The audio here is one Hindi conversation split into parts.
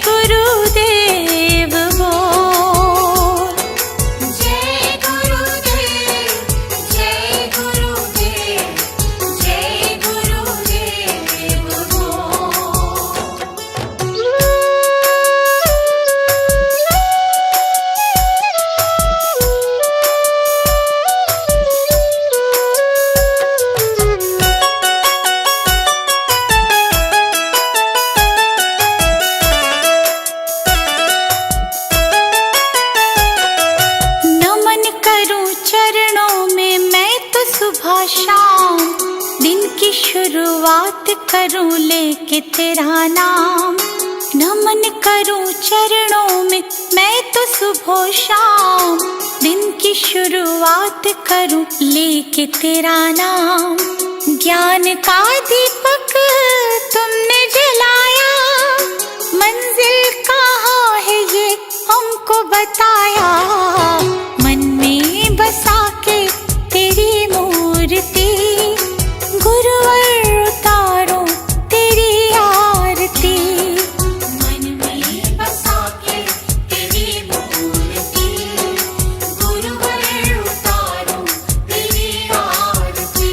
गुरुदेव बोल। जय गुरुदेव, जय गुरुदेव, जय गुरुदेव बोल। नमन करूं चरणों में मैं तो सुबह शाम, दिन की शुरुआत करूं लेके तेरा नाम। नमन करूं चरणों में मैं तो सुबह शाम, दिन की शुरुआत करूं लेके तेरा नाम। ज्ञान का दीपक तुमने जलाया, मंजिल कहाँ है ये हमको बताया। मन में बसा के तेरी मूर्ति, गुरुवर उतारो तेरी आरती। मन में बसा के तेरी मूर्ति, गुरुवर उतारो तेरी आरती।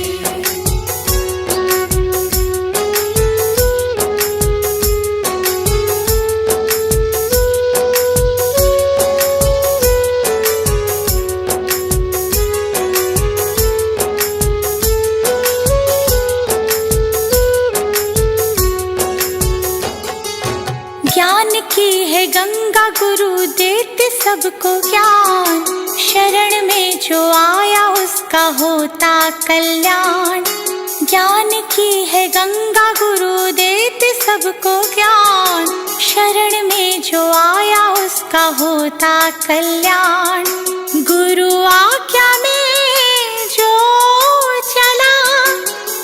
ज्ञान की है गंगा गुरु देते सबको ज्ञान, शरण में जो आया उसका होता कल्याण। ज्ञान की है गंगा गुरु देते सबको ज्ञान, शरण में जो आया उसका होता कल्याण। गुरु आज्ञा में जो चला,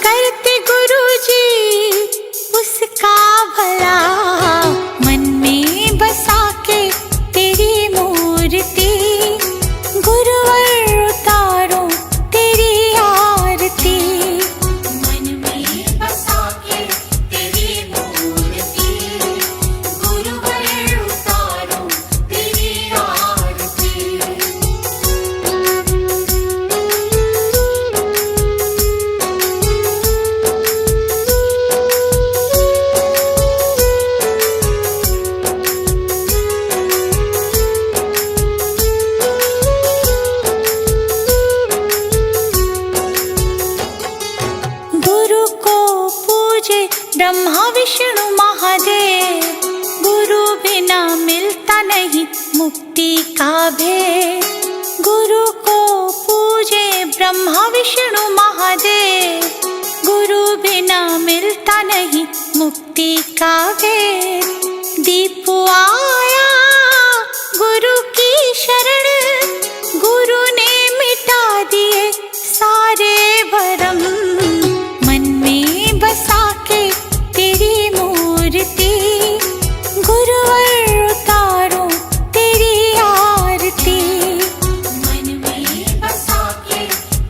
करते गुरु जी उसका भला। मन में बसा के तेरी मूर्ति, गुरुवर उतारो तेरी आरती। मन में बसा के तेरी मूर्ति, गुरुवर उतारो तेरी आरती। गुरु को पूजे ब्रह्मा विष्णु महादेव, गुरु बिना मिलता नहीं मुक्ति का भेद। गुरु को पूजे ब्रह्मा विष्णु महादेव, गुरु बिना मिलता नहीं मुक्ति का भेद। दीप आया गुरु की शरण, गुरु ने मिटा दिए सारे भरम। मन में बसा के तेरी मूर्ति, गुरुवर उतारो तेरी आरती। मन में बसा के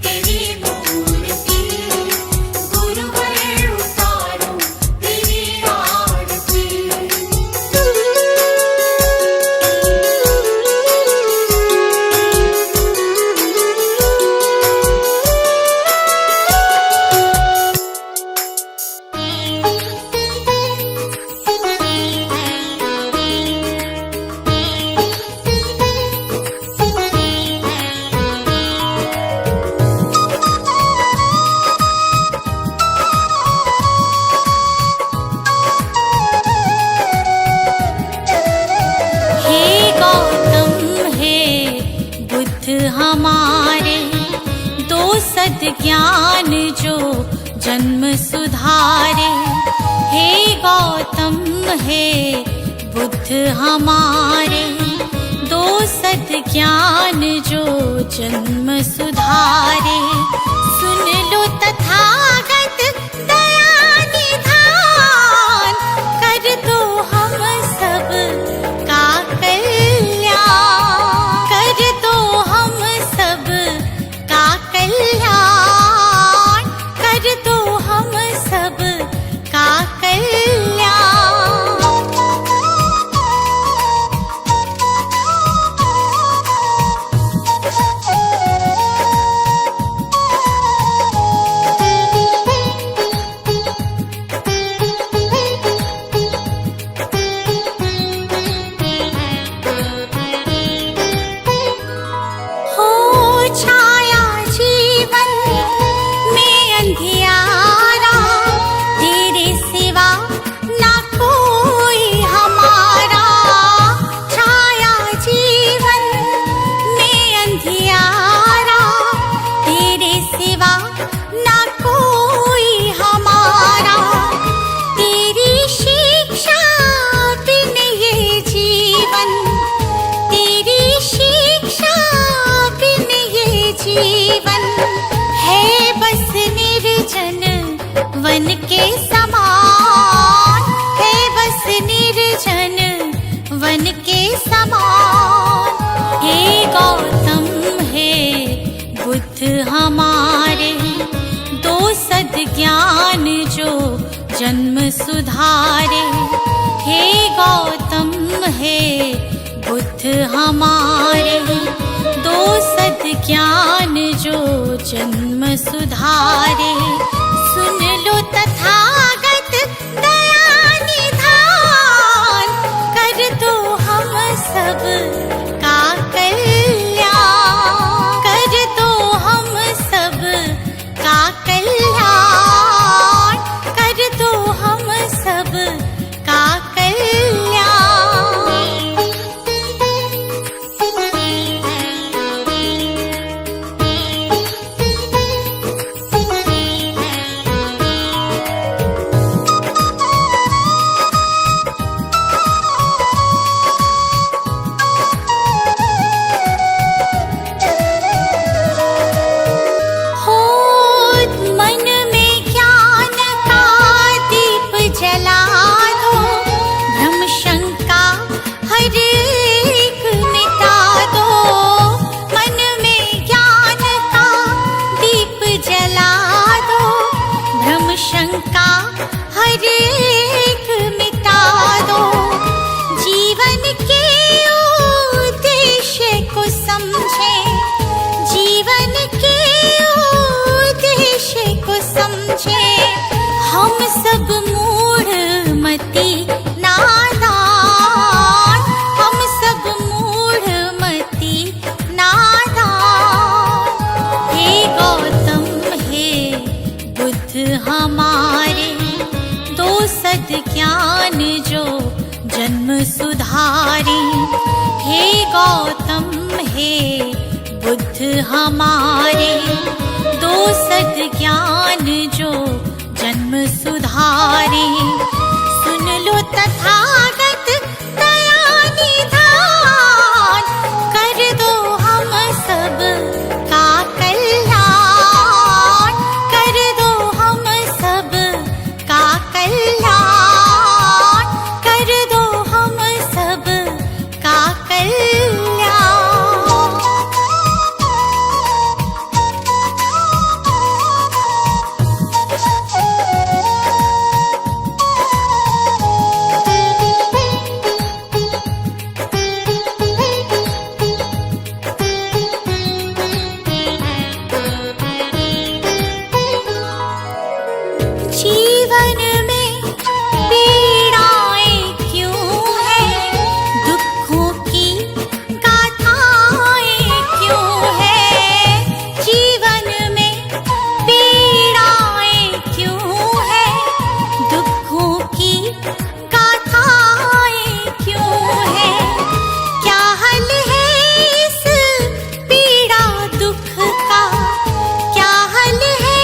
तेरी मूर्ति, गुरुवर उतारो तेरी आरती। हे गौतम हे बुद्ध हमारे, दो सद्ज्ञान जो जन्म सुधारे। हे गौतम हे बुद्ध हमारे, दो सद्ज्ञान जो जन्म सुधारे। सुन लो तथागत दया निधान, कर दो हम सब का कल्याण। कर दो हम सब का कल्याण, कर दो हम सब का कल्याण। जीवन है बस निर्जन वन के समान, है बस निर्जन वन के समान। हे गौतम हे बुद्ध हमारे, दो सद्ज्ञान जो जन्म सुधारे। हे गौतम हे बुद्ध हमारे, दो सद्ज्ञान जो जन्म सुधारे। सुन लो तथागत दया निधान, कर दो हम सब का कल्याण, कर दो हम सब का कल्याण, कर दो हम सब का शंका हर एक मिटा दो। जीवन के उद्देश्य को समझे, जीवन के उद्देश्य को समझे। हम सब मूढ़ मति नादान, हम सब मूढ़ मति नादान। हे गौतम हे बुद्ध हमारे, दो सद्ज्ञान जो जन्म सुधारे। हे गौतम हे बुद्ध हमारे, दो सद्ज्ञान जो जन्म सुधारे। सुन लो तथागत दया निधान, कर दो हम सब का कल्याण, कर दो हम सब का कल्याण, कर दो हम सब का कल्याण। जीवन में पीड़ाएं क्यों हैं, दुखों की गाथाएं क्यों हैं। जीवन में पीड़ाएं क्यों हैं, दुखों की गाथाएं क्यों हैं। क्या हल है इस पीड़ा दुख का, क्या हल है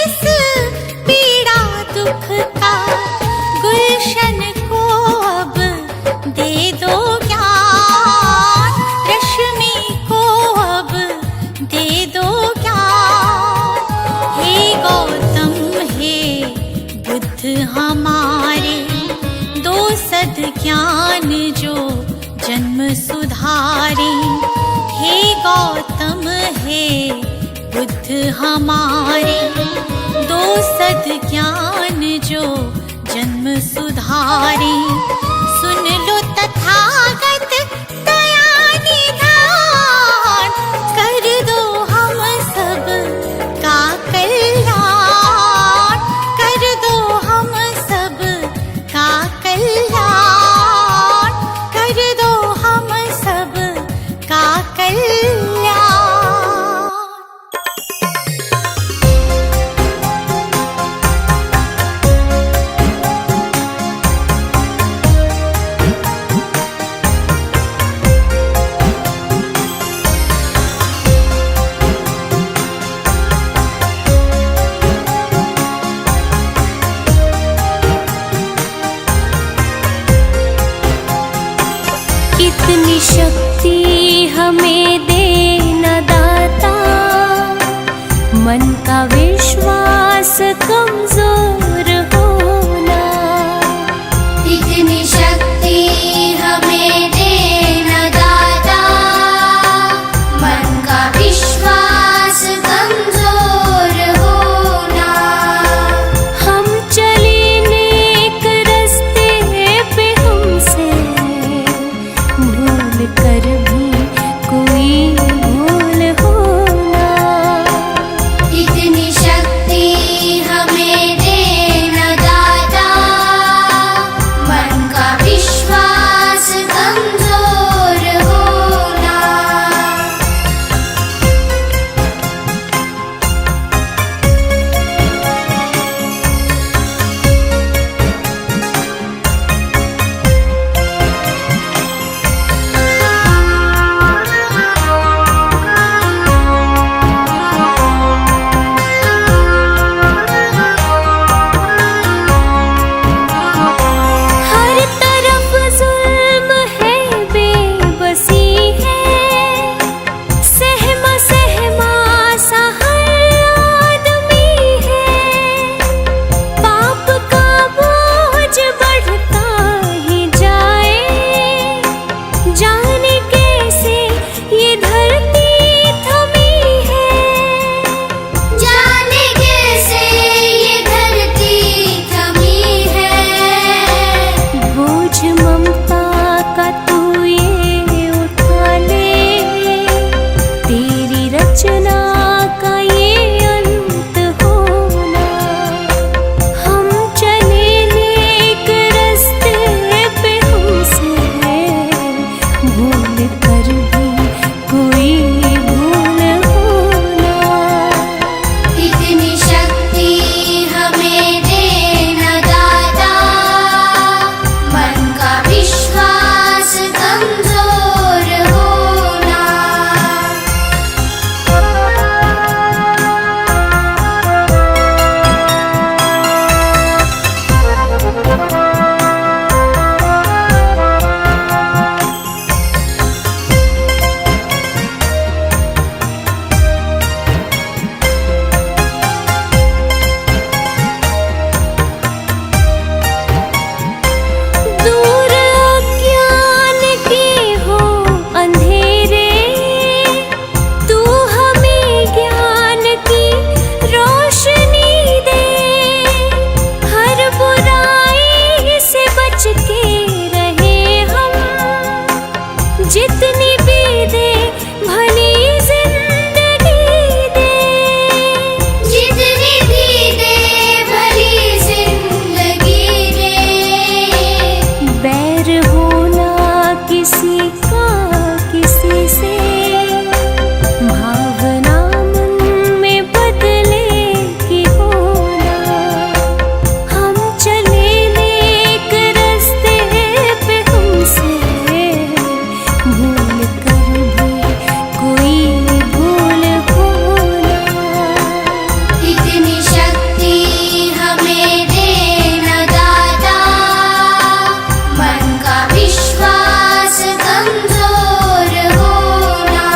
इस पीड़ा दुख का। गुलशन को अब दे दो ज्ञान, रश्मि को अब दे दो ज्ञान। हे गौतम हे बुद्ध हमारे, दो सद्ज्ञान जो जन्म सुधारे। हे गौतम हे बुद्ध हमारे, दो सद्ज्ञान जो जन्म सुधारे। सुन लो तथागत दया निधान, कर दो हम सब का कल्याण, कर दो हम सब का कल्याण, कर दो हम सब का कल्याण। इतनी शक्ति हमें देना दाता, जितनी भी दे भली जिंदगी दे, जितनी भी दे भली जिंदगी दे, बैर होना किसी का किसी से, भावना मन में बदले की होना। हम चले नेक रास्ते पे हमसे भूल कर भी कोई भूल होना। इतनी शक्ति हमें देना दाता, मन का विश्वास कमजोर होना।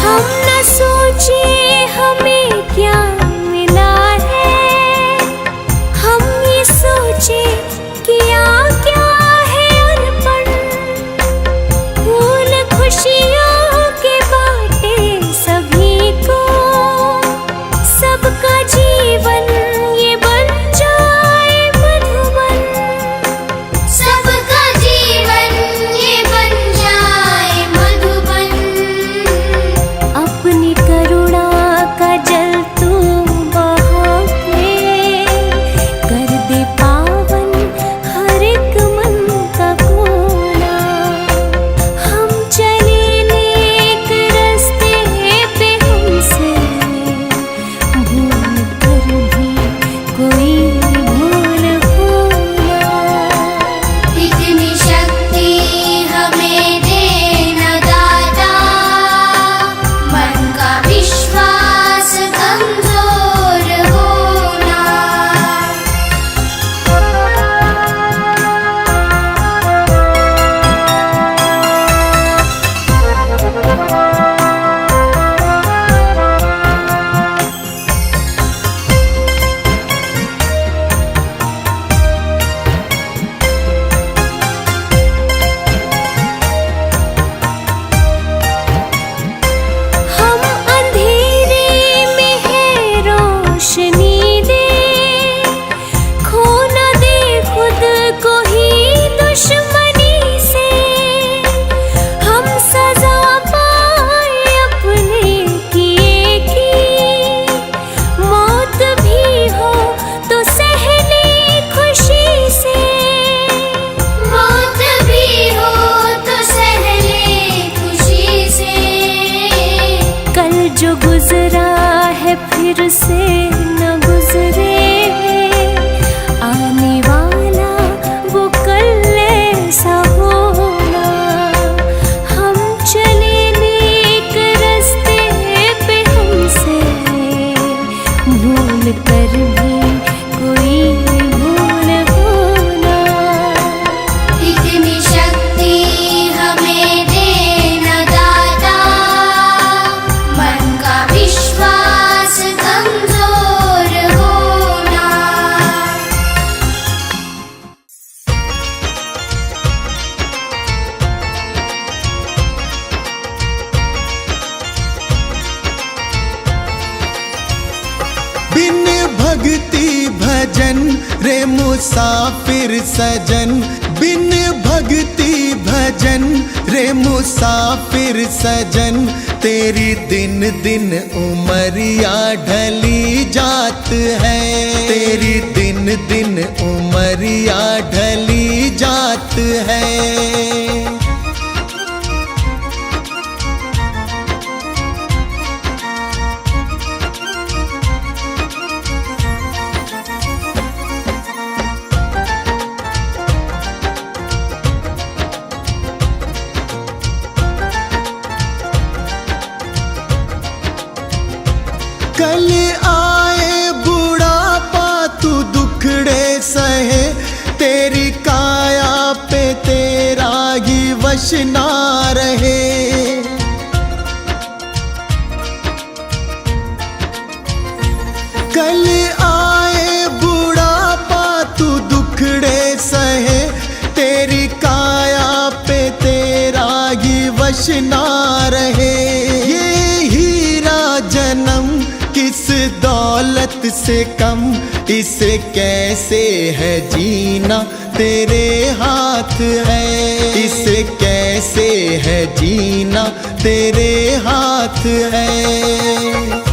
हम न सोचे हमें क्या मिला है, हम ये सोचे किया क्या है अनपढ़। फूल खुशियों के बाटे सभी को, सबका जीवन ये बन जाए मधुबन। सबका जीवन ये बन जाए मधुबन। अपनी करुणा का जल तू बहा के, कर दे पावन हर एक मन का कोना। हम चले नेक रास्ते पे हमसे भूल कर भी कोई भूल होना। इतनी शक्ति हमें देना दाता, मन का विश्वास कमजोर होना। हम अंधेरे में है रोशनी दे, खो न दे खुद को ही दुश्मनी से। हम सजा पाए अपने किए की, मौत भी हो तो सह ले खुशी से। मौत भी हो तो सह ले खुशी से। कल जो गुजरा है फिर से न गुजरे, आने वाला वो कल ऐसा होना। हम चले नेक रास्ते पे हमसे भूल कर भी कोई भूल होना। इतनी शक्ति हमें देना दाता, मन का विश्वास कमजोर होना। बिन भक्ति भजन रे मुसाफिर सजन, बिन भक्ति भजन रे मुसाफिर सजन। तेरी दिन दिन उमरिया ढली जात है, तेरी दिन दिन उमरिया ढली जात है। कल आए बुढ़ापा तू दुखड़े सहे, तेरी काया पे तेरा ही वश ना रहे। ना रहे। ये हीरा जन्म किस दौलत से कम, इसे कैसे है जीना तेरे हाथ है। इसे कैसे है जीना तेरे हाथ है।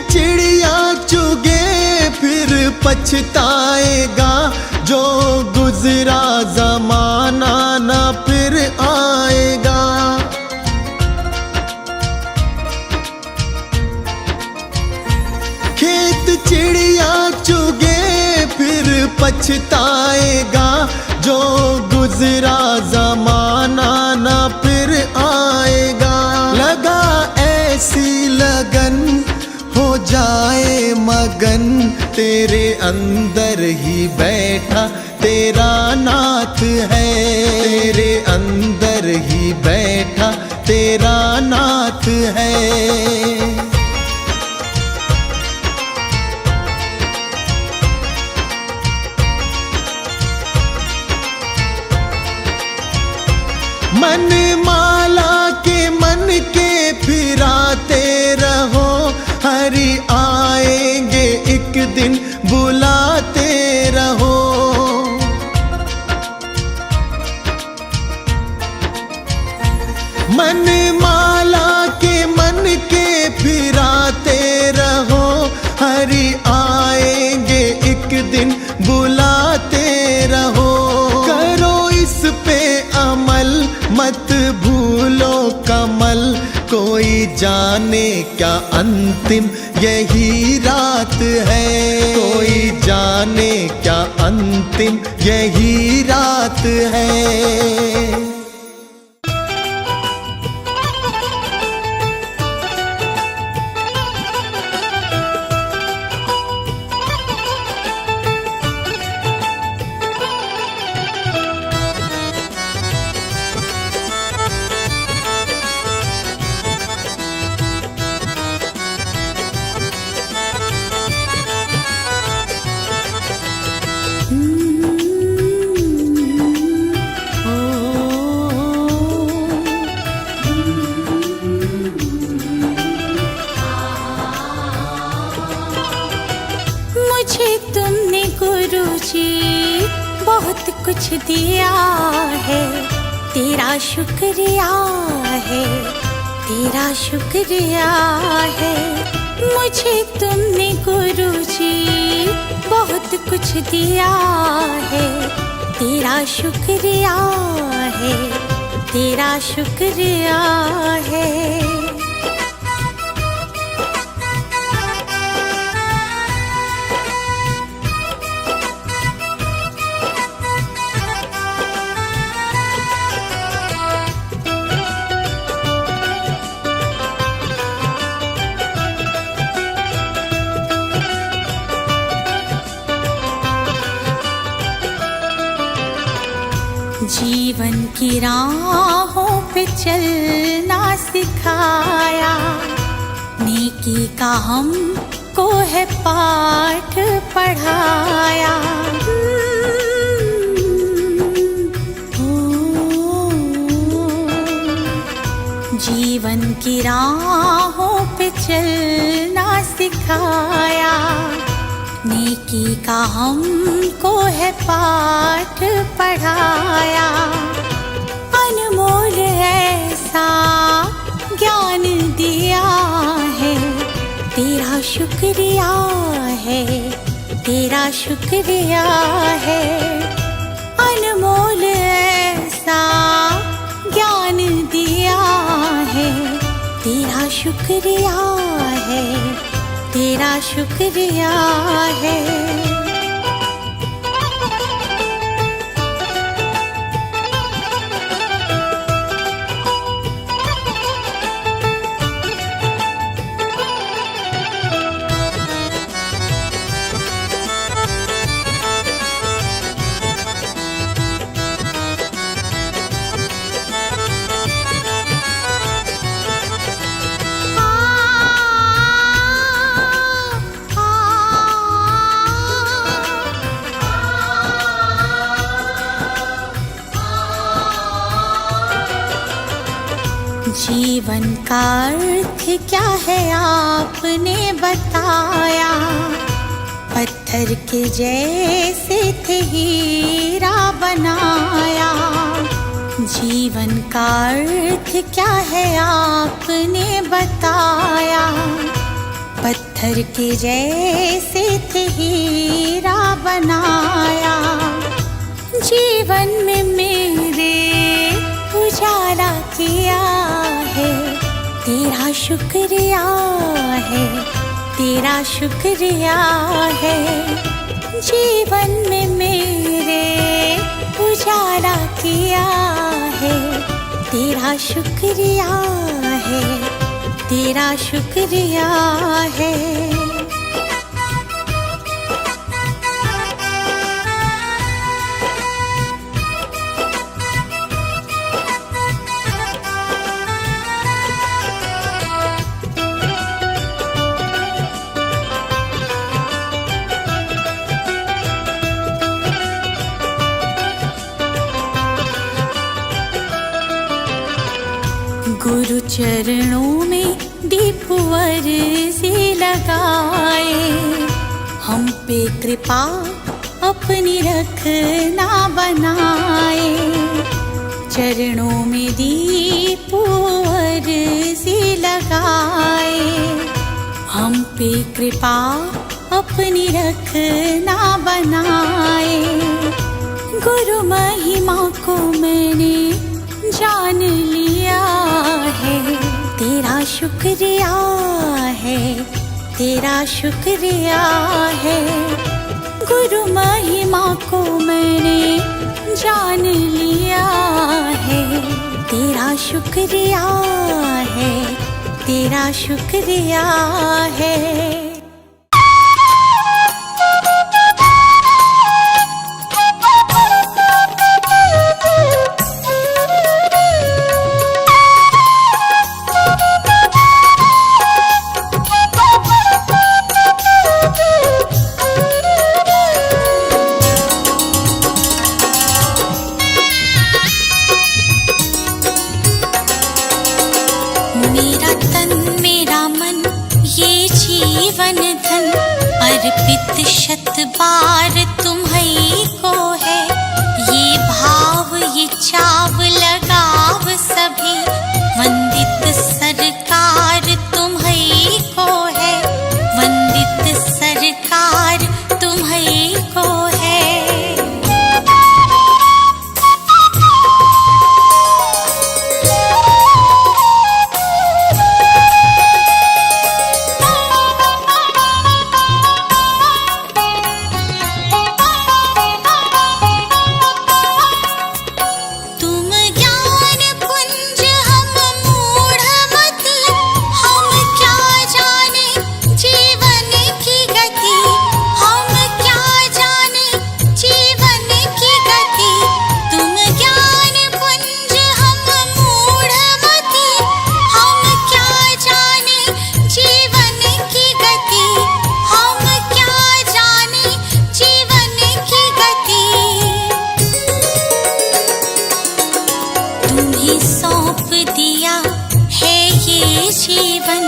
चिड़िया चुगे फिर पछताएगा, जो गुजरा जमाना ना फिर आएगा। खेत चिड़िया चुगे फिर पछताएगा, जो गुजरा जमाना ना फिर आएगा। लगा ऐसी लगन हो जाए मगन, तेरे अंदर ही बैठा तेरा नाथ है। तेरे अंदर ही बैठा तेरा नाथ है। मन माला के मन के फिराते रहो, हरि आएंगे एक दिन बुलाते रहो। मन माला के मन के फिराते रहो, हरि आएंगे एक दिन बुलाते रहो। करो इस पे अमल मत भूलो कमल, कोई जाने क्या अंतिम यही रात है। कोई जाने क्या अंतिम यही रात है। बहुत कुछ दिया है, तेरा शुक्रिया है, तेरा शुक्रिया है। मुझे तुमने गुरुजी बहुत कुछ दिया है, तेरा शुक्रिया है, तेरा शुक्रिया है। जीवन की राहों पे चलना सिखाया, नेकी का हमको है पाठ पढ़ाया। जीवन की राहों पे चलना सिखाया, नेकी का हमको है पाठ पढ़ाया। अनमोल ऐसा ज्ञान दिया है, तेरा शुक्रिया है, तेरा शुक्रिया है। अनमोल ऐसा ज्ञान दिया है, तेरा शुक्रिया है, तेरा शुक्रिया है। जीवन का अर्थ क्या है आपने बताया। पत्थर के जैसे थे हीरा बनाया। जीवन का अर्थ क्या है आपने बताया। पत्थर के जैसे थे हीरा बनाया। जीवन में मेरे उजाला किया है, तेरा शुक्रिया है, तेरा शुक्रिया है। जीवन में मेरे उजाला किया है, तेरा शुक्रिया है, तेरा शुक्रिया है। गुरु चरणों में दीपवर से लगाए। हम पे कृपा अपनी रखना बनाए। चरणों में दीपवर से लगाए। हम पे कृपा अपनी रखना बनाए। गुरु महिमा को मैंने जान लिया है, तेरा शुक्रिया है, तेरा शुक्रिया है। गुरु महिमा को मैंने जान लिया है, तेरा शुक्रिया है, तेरा शुक्रिया है। मेरा तन मेरा मन ये जीवन धन अर्पित शत बार तुम्हीं को है। ये भाव ये चाव लगाव सभी वंदित सरकार तुम्हीं को है। वंदित सरकार तुम्हीं को है। जीवन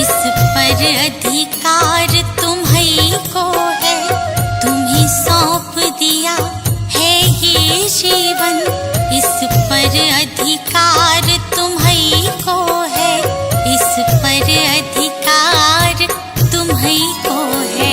इस पर अधिकार तुम्हीं को है। तुम्हीं सौंप दिया है ये जीवन इस पर अधिकार तुम्हीं को है। इस पर अधिकार तुम्हीं को है।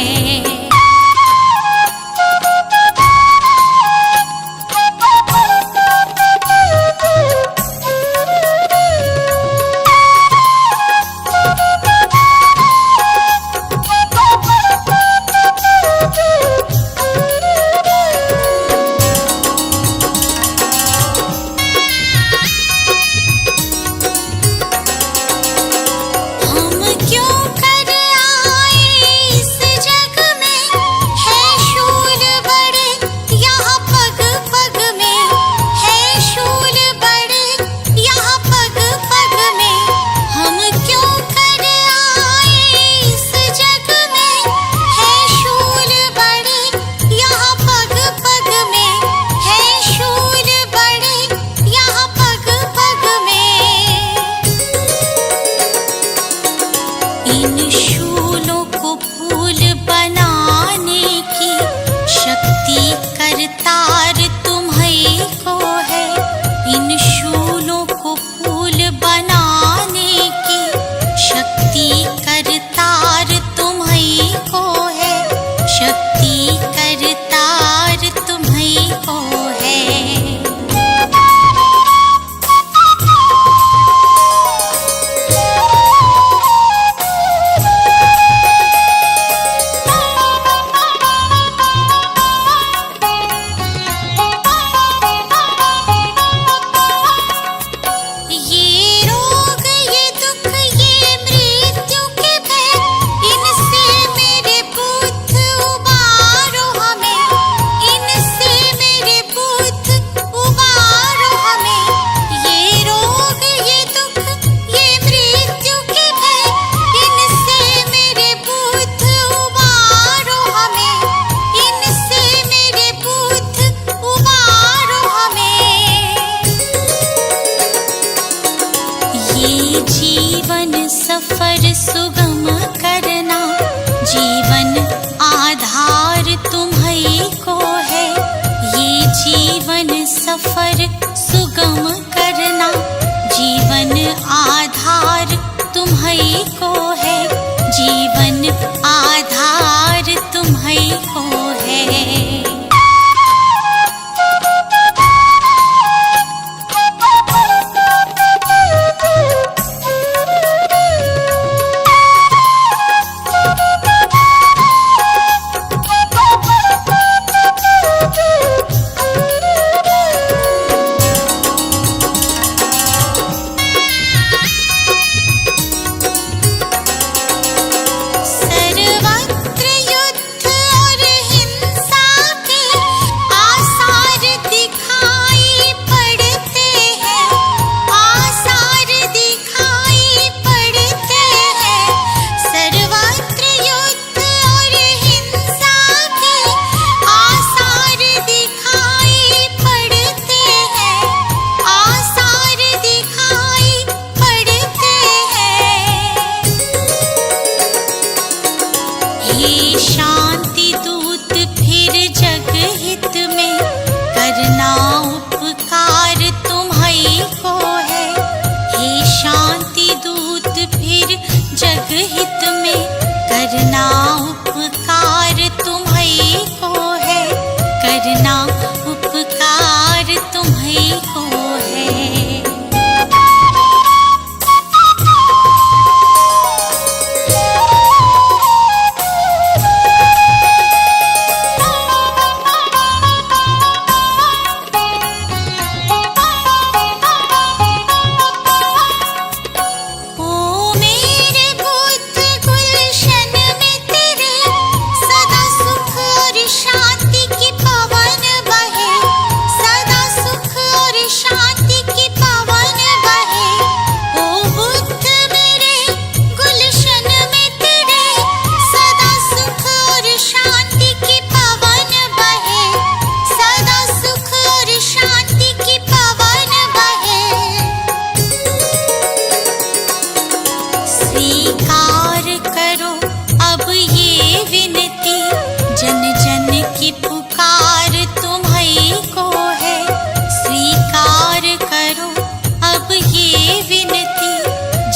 इन शूलों को फूल बनाने की शक्ति करतार तुम्हीं को है। इन शूलों को फूल बनाने की शक्ति करतार तुम्हीं को है। शक्ति करतार तुम्हीं को है। जीवन सफर सुगम करना, जीवन आधार तुम्हीं को है। ये जीवन सफर सुगम करना, जीवन आधार तुम्हीं को है। जीवन आधार तुम्हीं को है। हे शांति दूत फिर जग हित में करना उपकार तुम्हीं को है। हे शांति दूत फिर जग हित में करना उपकार तुम्हीं को है। करना उपकार तुम्हीं को है। स्वीकार करो अब ये विनती, जन जन की पुकार तुम्हीं को है। स्वीकार करो अब ये विनती,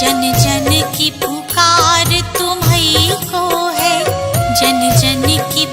जन जन की पुकार तुम्हीं को है। जन जन की